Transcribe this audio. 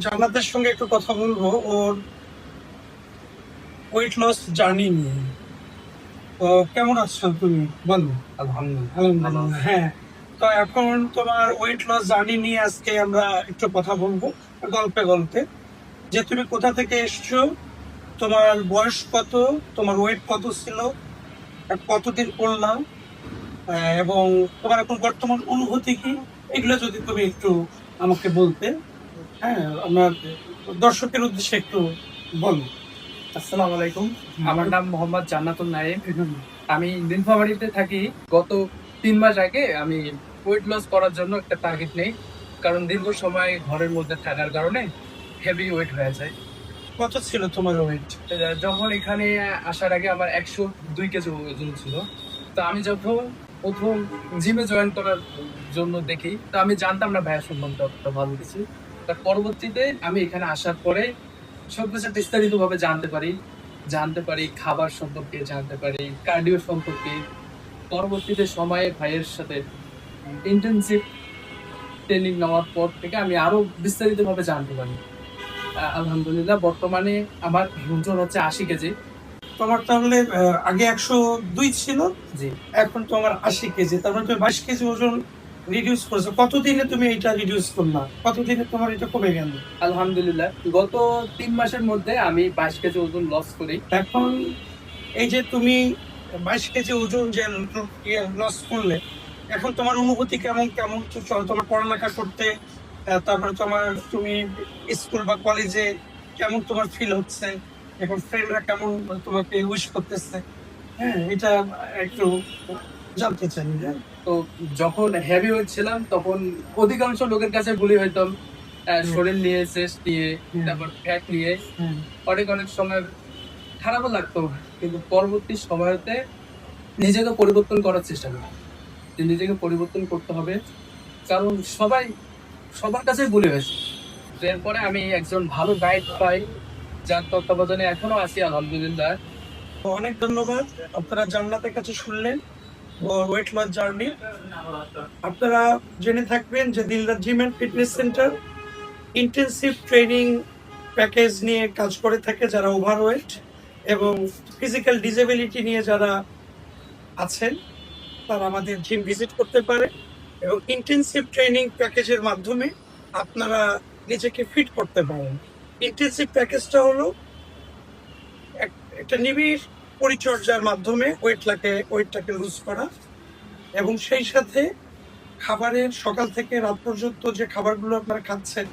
জান্নাতের সঙ্গে একটু কথা বলবো ওর ওয়েট লস জার্নি নিয়ে। তো কেমন আছো তুমি, বলো। আলহামদুলিল্লাহ, হ্যাঁ। তো এখন তোমার ওয়েট লস জার্নি নিয়ে আজকে আমরা একটু কথা বলবো গল্পে গল্পে, যে তুমি কোথা থেকে এসছো, তোমার বয়স কত, তোমার ওয়েট কত ছিল, আর কতদিন করলাম, এবং তোমার এখন বর্তমান অনুভূতি কি, এগুলো যদি তুমি একটু আমাকে বলতে। হ্যাঁ, আমার দর্শকের উদ্দেশ্যে একটু বলো। আসসালামু আলাইকুম। আমার নাম মোহাম্মদ জান্নাতুল নাইম। আমি নীলফামারীতে থাকি। গত ৩ মাস আগে আমি ওয়েট লস করার জন্য একটা টার্গেট নেই, কারণ দীর্ঘ সময় ঘরের মধ্যে থাকার কারণে হেভি ওয়েট হয়ে যায়। কত ছিল তোমার ওয়েট? যখন এখানে আসার আগে আমার ১০২ কেজি ওজন ছিল। তো আমি যখন প্রথম জিমে জয়েন করার জন্য দেখি, তো আমি জানতাম না ভাইয়া সম্বন্ধে অতটা ভালো কিছু। তার পরবর্তীতে আমি এখানে আসার পরে সবকিছু বিস্তারিতভাবে জানতে পারি খাবার সম্পর্কে, জানতে পারি কার্ডিও সম্পর্কে। পরবর্তীতে সময়ে ভাইয়ের সাথে ইন্টেনসিভ ট্রেনিং নেওয়ার পর থেকে আমি আরো বিস্তারিতভাবে জানতে পারি। আলহামদুলিল্লাহ বর্তমানে আমার ওজন হচ্ছে ৮০ কেজি। তোমার তাহলে আগে ১০২ ছিল, জি। এখন তোমার ৮০ কেজি, তার মানে তুমি ২২ কেজি ওজন রিডিউস করেছো। কতদিনে তুমি এটা রিডিউস করলা, কতদিনে তোমার এটা কমে গেল? আলহামদুলিল্লাহ গত ৩ মাসের মধ্যে আমি ২২ কেজি ওজন লস করি। এখন এই যে তুমি ২২ কেজি ওজন যে লস করলে, এখন তোমার অনুভূতি কেমন, কেমন চলো তোমার পড়ালেখা করতে, তারপরে তুমি স্কুল বা কলেজে কেমন তোমার ফিল হচ্ছে, এখন ফ্রেন্ডরা কেমন তোমাকে উইশ করতেছে? হ্যাঁ, এটা একটু জানতে চাই। তো যখন হেভি ওয়েট ছিলাম তখন অধিকাংশ লোকের কাছে বুলি হইতাম, শরীর নিয়ে, চেস্ট নিয়ে, তারপর ফ্যাট নিয়ে। অনেক সময় খারাপও লাগতো, কিন্তু পরবর্তী সময়তে নিজেকে পরিবর্তন করার চেষ্টা করি যে নিজেকে পরিবর্তন করতে হবে, কারণ সবার কাছে বলে হয়েছে। তো এরপরে আমি একজন ভালো গাইড পাই, যার তত্ত্বাবধানে এখনো আছি আলহামদুলিল্লাহ। অনেক ধন্যবাদ। আপনারা জান্নাতের কাছে শুনলেন ওয়েট লস জার্নি। আপনারা জেনে থাকবেন যে Dildar gym and fitness centre intensive training package নিয়ে কাজ করে থাকে, যারা ওভারওয়েট এবং ফিজিক্যাল ডিসেবিলিটি নিয়ে যারা আছেন তারা আমাদের জিম ভিজিট করতে পারে, এবং ইন্টেন্সিভ ট্রেনিং প্যাকেজের মাধ্যমে আপনারা নিজেকে ফিট করতে পারেন। ইন্টেন্সিভ প্যাকেজটা হলো একটা নিবিড় পরিচর্যার মাধ্যমে ওয়েটটাকে লুজ করা, এবং সেই সাথে খাবারের সকাল থেকে রাত পর্যন্ত যে খাবারগুলো আপনারা খাচ্ছেন